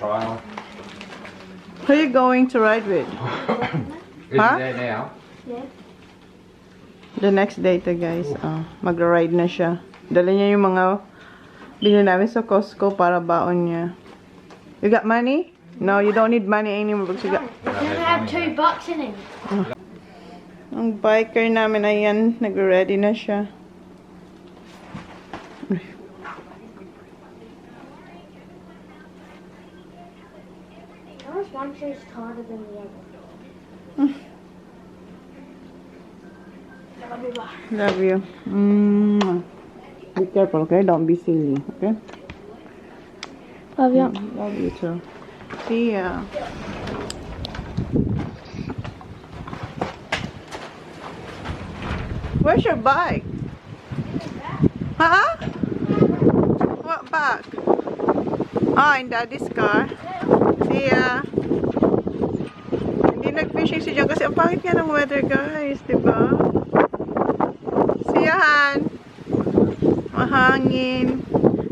trial. Who are you going to ride with? Is Huh? it there now? Yeah. The next day to guys. Magra-ride na siya. Dala niya yung mga binili namin sa Costco para baon niya. You got money? No, you don't need money anymore because you got... Never had $2 in it. Ang biker namin, ayan, nagre-ready na siya. I was one shoe's taller than the other. Love you. Be careful, okay? Don't be silly, okay? Love you. Love you too. See ya. Where's your bike? Huh? What bag? Oh, in Daddy's car. See ya. Hindi nag-fishing si John kasi ang pangit nga ng weather, guys. Diba? See ya, Han. Mahangin.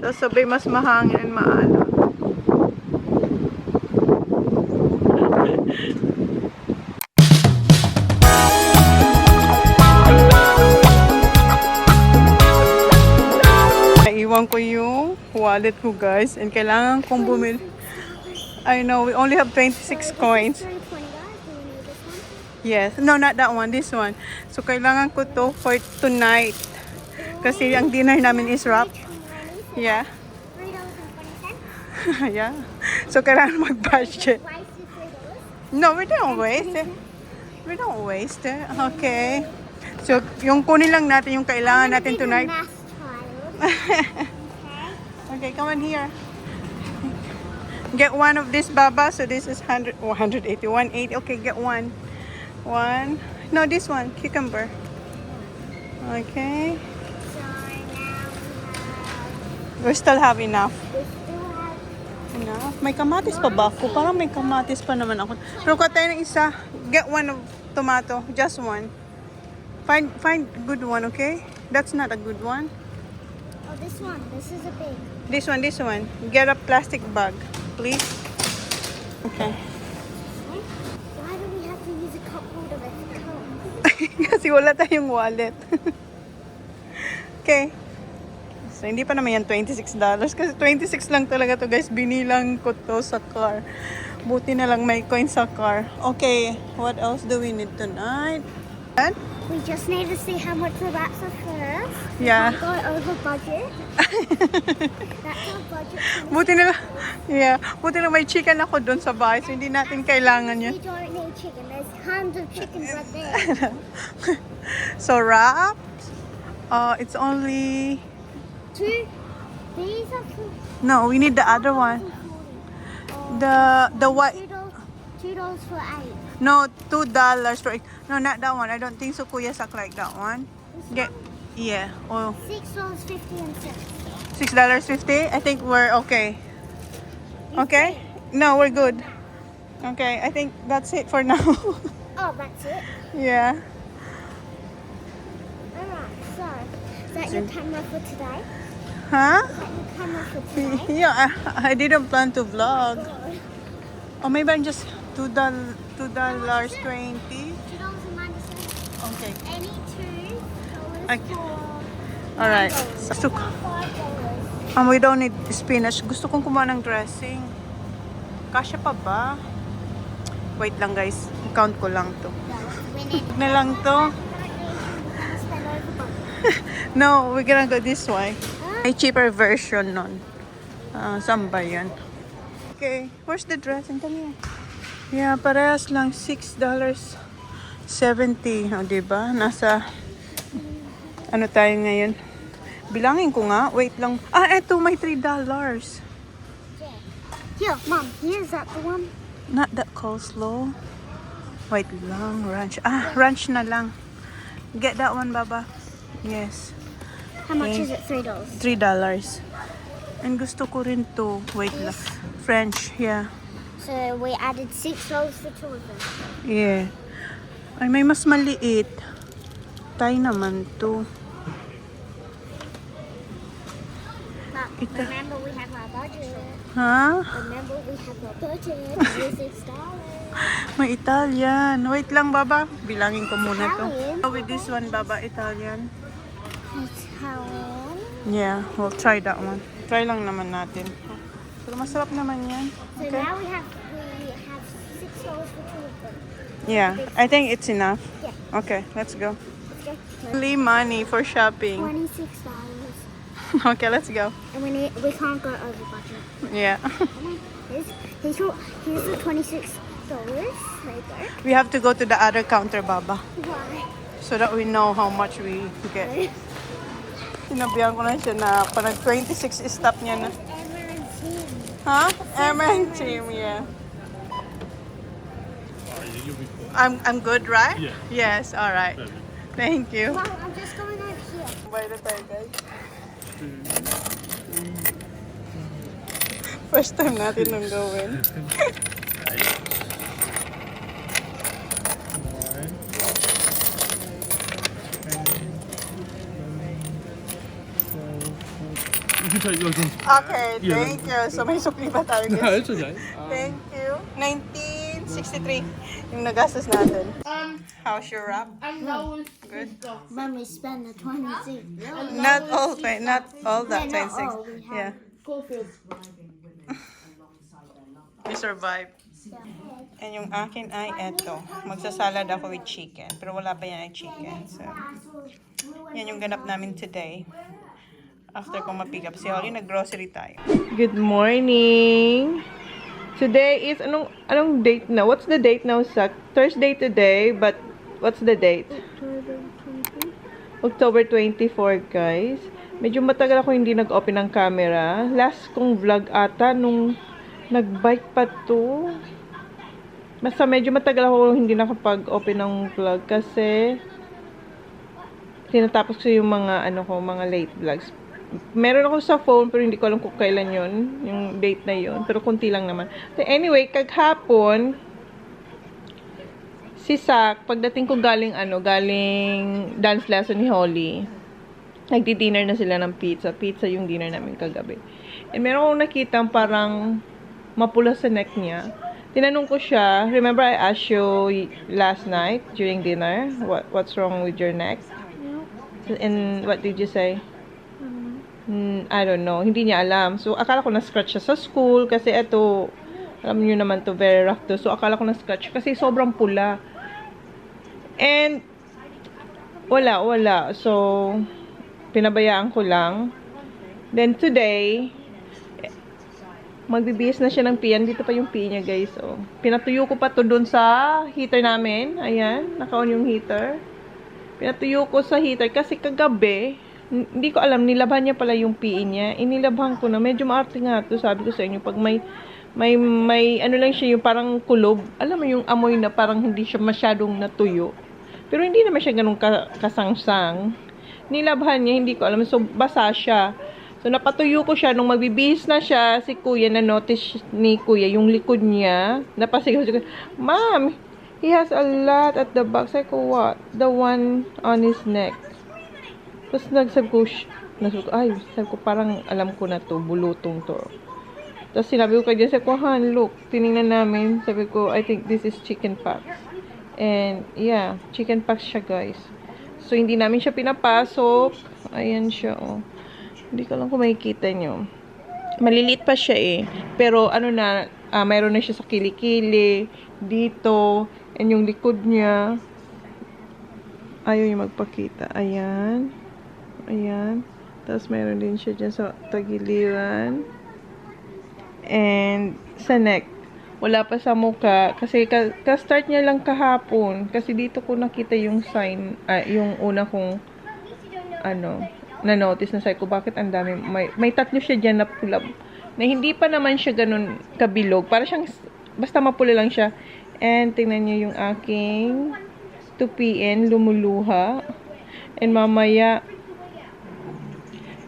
Tapos sabay mas mahangin and maalam. Naiwan ko yung wallet ko, guys, and kailangan kong bumili. I know, we only have 26 coins. Yes, no, not that one, this one. So kailangan ko to for tonight kasi ang dinner namin is wrap. Yeah. Yeah. So kailangan mag-budget. No, we don't waste it. We don't waste it. Okay. So yung kunin lang natin yung kailangan natin tonight. Okay, come on here. Get one of this, Baba. So this is 180, 180. Okay, get one. One. No, this one. Cucumber. Okay. We still have enough. Enough. May kamatis pa ba ako? Parang may kamatis pa naman ako. Pero kuha tayo ng isa. Get one of tomato. Just one. Find good one, okay? That's not a good one. Oh, this one. This is a big. This one. Get a plastic bag, please. Okay. Why do we have to use a cup holder with a cup? Kasi wala tayong wallet. Okay. So, hindi pa naman yan $26. Kasi 26 lang talaga to, guys. Binilang ko to sa car. Buti na lang may coin sa car. Okay. What else do we need tonight? And? We just need to see how much the wraps are first. Yeah. We can't go over budget. That's our budget. Buti na lang. Yeah. Buti na may chicken ako doon sa bahay. So, hindi natin kailangan yun. We don't need chicken. There's tons of chickens right there. So, wrap. It's only... Two. These are for... No, we need the other one. The white... $2 for 8. No, $2 for... No, not that one. I don't think so, Kuya Sak, like that one. Get... Yeah. Oh. $6.50 and $6.50? I think we're okay. Okay? No, we're good. Okay, I think that's it for now. Oh, that's it? Yeah. Alright, so... Is that your camera for today? Huh? Is that your camera for today? Yeah, I didn't plan to vlog. Or maybe I'm just $2.20. $2.90. Okay. Any $2 Okay. for... Alright. $5. So, we don't need spinach. Gusto kong kumuha ng dressing. Kasya pa ba? Wait lang, guys. Count ko lang to. We need Na lang to. spend over budget. No, we're gonna go this way. May cheaper version nun. Saan ba yan? Okay. Where's the dressing? Come here. Yeah, parehas lang. $6.70. O, diba? Nasa... Ano tayo ngayon? Bilangin ko nga. Wait lang. Eto. May $3. Here, Mom. Here's that the one. Not that coleslaw. Wait lang. Ranch. Ranch na lang. Get that one, Baba. Yes. How much Okay. is it? $3. $3. And gusto ko rin to. Wait lang. French. Yeah. So we added $6 for two of them. Yeah. Ay, may mas maliit. Tayo naman to. But Ito. remember we have our budget. Ha? Remember, we have a budget. $26. May Italian. Wait lang, Baba. Bilangin ko muna to. Italian? With this one, Baba, Italian. Italian. Yeah, we'll try that one. Try lang naman natin. Pero masarap naman yan. So Okay. now we have $6 for two of them. Yeah, I think it's enough. Yeah. Okay, let's go. Okay. Only money for shopping. $26. Okay, let's go. And we can't go over budget. Yeah. Come on. Here's the $26 right there. We have to go to the other counter, Baba. Why? So that we know how much we get. Sinabihan ko na siya na parang 26 stop niya na. Huh? Emerald team, yeah. I'm good, right? Yeah. Yes, all right. Thank you. Mom, I'm just going over here. Bye na tayo, guys. First time natin nung gawin. You can take yours on. Okay, Yeah. thank you. So may sukli pa tayo, No, guys. it's okay. Thank you. 1963 yung nagastos natin. How's your wrap? Good. When we spend the 26. Not all that not 26. all, we have- Yeah. We survived. And yung akin ay eto. Magsasalad ako with chicken. Pero wala pa yan ay chicken. So, yan yung ganap namin today. After ko ma-pick up si Holly, nag-grocery tayo. Good morning! Today is, anong date na? What's the date now, Sak? Thursday today, but what's the date? October 24, guys. Medyo matagal ako hindi nag-open ng camera. Last kong vlog ata nung nag-bike pa to. Basta medyo matagal ako hindi nakapag-open ng vlog kasi tinatapos ko yung mga mga late vlogs. Meron ako sa phone pero hindi ko alam kung kailan yun, yung date na yun. Pero kunti lang naman. So anyway, kaghapon, si Sak, pagdating ko galing dance lesson ni Holly, nagdi-dinner na sila ng pizza. Pizza yung dinner namin kagabi. And meron akong nakita parang mapula sa neck niya. Tinanong ko siya, remember I asked you last night during dinner, what's wrong with your neck? And what did you say? I don't know. Hindi niya alam. So, akala ko na-scratch siya sa school kasi ito, alam niyo naman to, very rough to. So, akala ko na-scratch kasi sobrang pula. And, wala. So, pinabayaan ko lang. Then, today, magbibihis na siya ng piyan. Dito pa yung piyan niya, guys. Oh. Pinatuyo ko pa to dun sa heater namin. Ayan, naka-on yung heater. Pinatuyo ko sa heater kasi kagabi, hindi ko alam, nilabhan niya pala yung PE niya. Inilabhan ko na. Medyo maarte nga to. Sabi ko sa inyo, pag may ano lang siya, yung parang kulob. Alam mo yung amoy na parang hindi siya masyadong natuyo. Pero hindi naman siya ganun kasangsang. Nilabhan niya, hindi ko alam. So, basa siya. So, napatuyo ko siya. Nung magbibihis na siya, si Kuya, na-notice ni Kuya, yung likod niya. Napasigaw siya. Ma'am, he has a lot at the back. Sabi ko, what? The one on his neck. Tapos sabi ko, parang alam ko na to, bulutong to. Tapos sinabi ko kay Jess, Han, look, tinignan namin. Sabi ko, I think this is chickenpox. And, yeah, chickenpox siya, guys. So, hindi namin siya pinapasok. Ayan siya, oh. Hindi ko lang kung makikita nyo. Maliliit pa siya, eh. Pero, mayroon na siya sa kilikili, dito, and yung likod niya. Ayaw yung magpakita. Ayan. Ayan. Tapos, mayroon din siya dyan sa tagiliran. And, sa neck. Wala pa sa muka. Kasi, ka-start niya lang kahapon. Kasi, dito ko nakita yung sign, yung una kong, na-notice na sabi ko, bakit ang dami, may tatlo siya dyan na pula. Na hindi pa naman siya ganun kabilog. Para siyang, basta mapula lang siya. And, tingnan niyo yung aking 2 p.m. lumuluha. And, mamaya,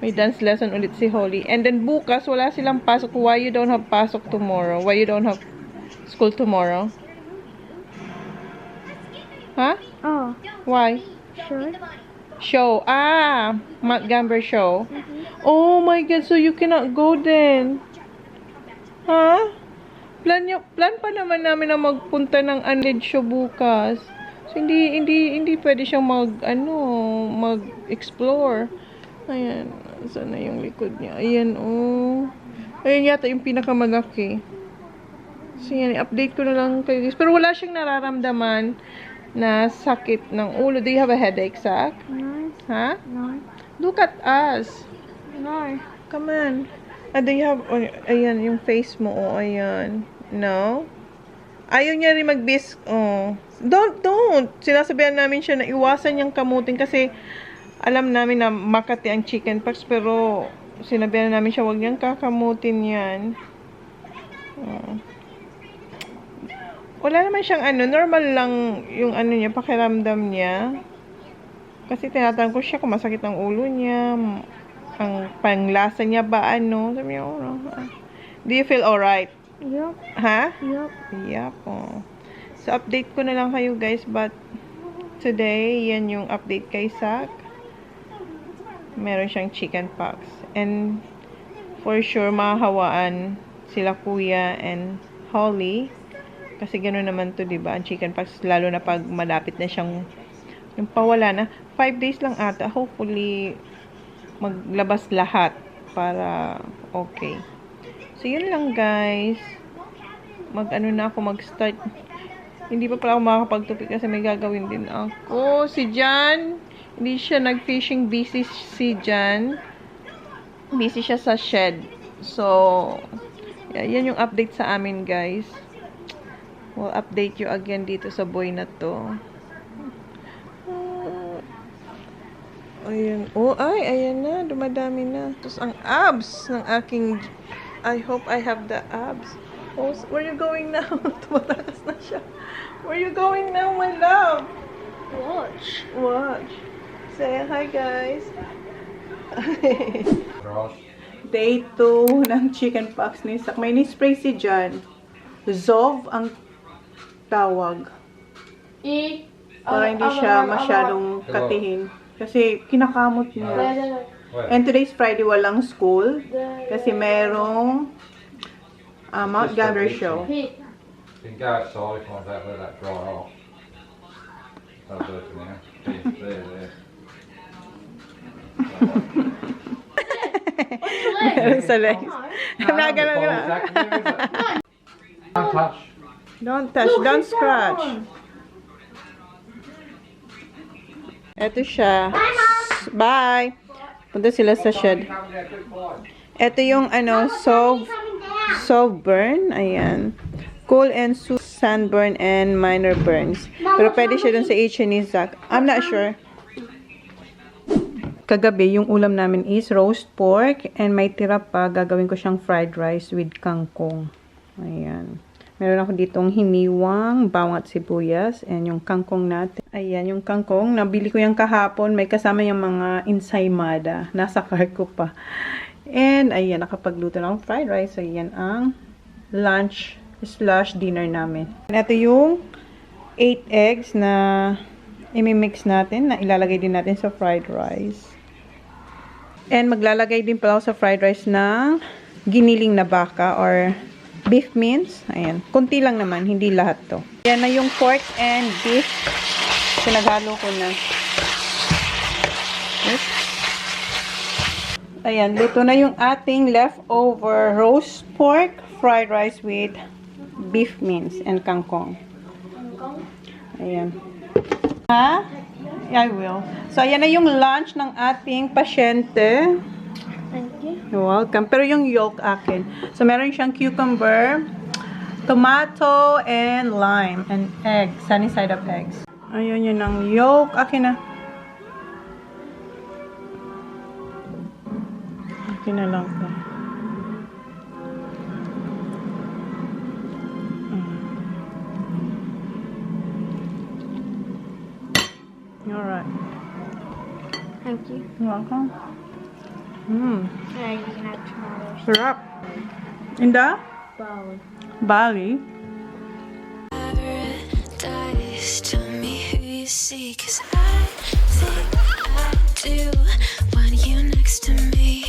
may dance lesson ulit si Holly. And then bukas, wala silang pasok. Why you don't have pasok tomorrow? Why you don't have school tomorrow? Huh? Oh, Why? sure. Show. Montgomery show. Oh my God, so you cannot go then. Ha? Plan pa naman namin na magpunta ng Allendale show bukas. So, hindi pwede siyang mag-explore. Ayan. Saan na yung likod niya? Ayan, oh. Ayan yata yung pinakamalaki. So, yan. Update ko na lang kayo guys. Pero wala siyang nararamdaman na sakit ng ulo. Do you have a headache, Zach? No. Ha? No. Look at us. No. Come on. Do you have... Oh, ayan, yung face mo. Oh, ayan. No? Ayaw niya rin oh. Don't. Sinasabihan namin siya na iwasan niyang kamutin kasi alam namin na makati ang chickenpox pero sinabihan namin siya huwag niyang kakamutin yan. Oh. Wala naman siyang normal lang yung niya, pakiramdam niya. Kasi tinatanong ko siya kung masakit ang ulo niya, ang panglasa niya ba sabi niya, do you feel alright? Yup. Ha? Yup. Yup. Oh. So, update ko na lang kayo guys, but today, yan yung update kay Zach. Meron siyang chickenpox. And, for sure, mahahawaan sila Kuya and Holly. Kasi gano'n naman to, diba? Ang chickenpox, lalo na pag malapit na siyang yung pawala na. 5 days lang ata. Hopefully, maglabas lahat para okay. So, yun lang guys. Na ako mag-start. Hindi pa pala ako makakapagtupik kasi may gagawin din ako. Si Jan, hindi siya nag-fishing. Busy si Jan. Busy siya sa shed. So, yeah, yan yung update sa amin guys. We'll update you again dito sa boy na to. Ayan. Oh, ayan na. Dumadami na. Tapos ang abs ng aking... I hope I have the abs. Oh, where are you going now? Tumatakas na siya. Where are you going now, my love? Watch. Say hi, guys. Day 2 ng chickenpox ni Zach. May ni-spray si Jan. Zov ang tawag. Para hindi siya masyadong katihin. Kasi kinakamot niya. And today's Friday, walang school. Kasi merong Mount Gabriel show. You can go outside if you want that, let that dry off. That'll do it for now. There. Meron sa legs. Ganun. Don't touch. Don't touch, don't scratch. Ito siya. Bye! Punta sila sa shed. Ito yung soft burn. Ayan. Cool and sunburn and minor burns. Pero pwede siya dun sa ni Zach. I'm not sure. Kagabi, yung ulam namin is roast pork and may tira pa. Gagawin ko siyang fried rice with kangkong. Ayan. Meron ako ditong hiniwang, bawang at sibuyas, and yung kangkong natin. Ayan, yung kangkong. Nabili ko yung kahapon. May kasama yung mga ensaymada. Nasa car ko pa. And, ayan, nakapagluto na akong fried rice. So, ayan ang lunch/dinner namin. And ito yung 8 eggs na imimix natin, na ilalagay din natin sa fried rice. And, maglalagay din pala ako sa fried rice ng giniling na baka or beef mince. Ayan. Kunti lang naman. Hindi lahat to. Ayan na yung pork and beef. Pinaghalo ko na. Yes. Ayan. Luto na yung ating leftover roast pork fried rice with beef mince and kangkong. Ayan. Ha? I will. So, ayan na yung lunch ng ating pasyente. Thank you. You're welcome. Pero yung yolk akin. So, meron siyang cucumber, tomato, and lime, and egg. Sunny side up eggs. Ayun yun ang yolk. Akin na. Akin na lang to. Alright. Thank you. You're welcome. Yeah, you can add tomatoes. Sarap. In the Bowl. Bali. Tell me who you see, 'cause I think I do want you next to me.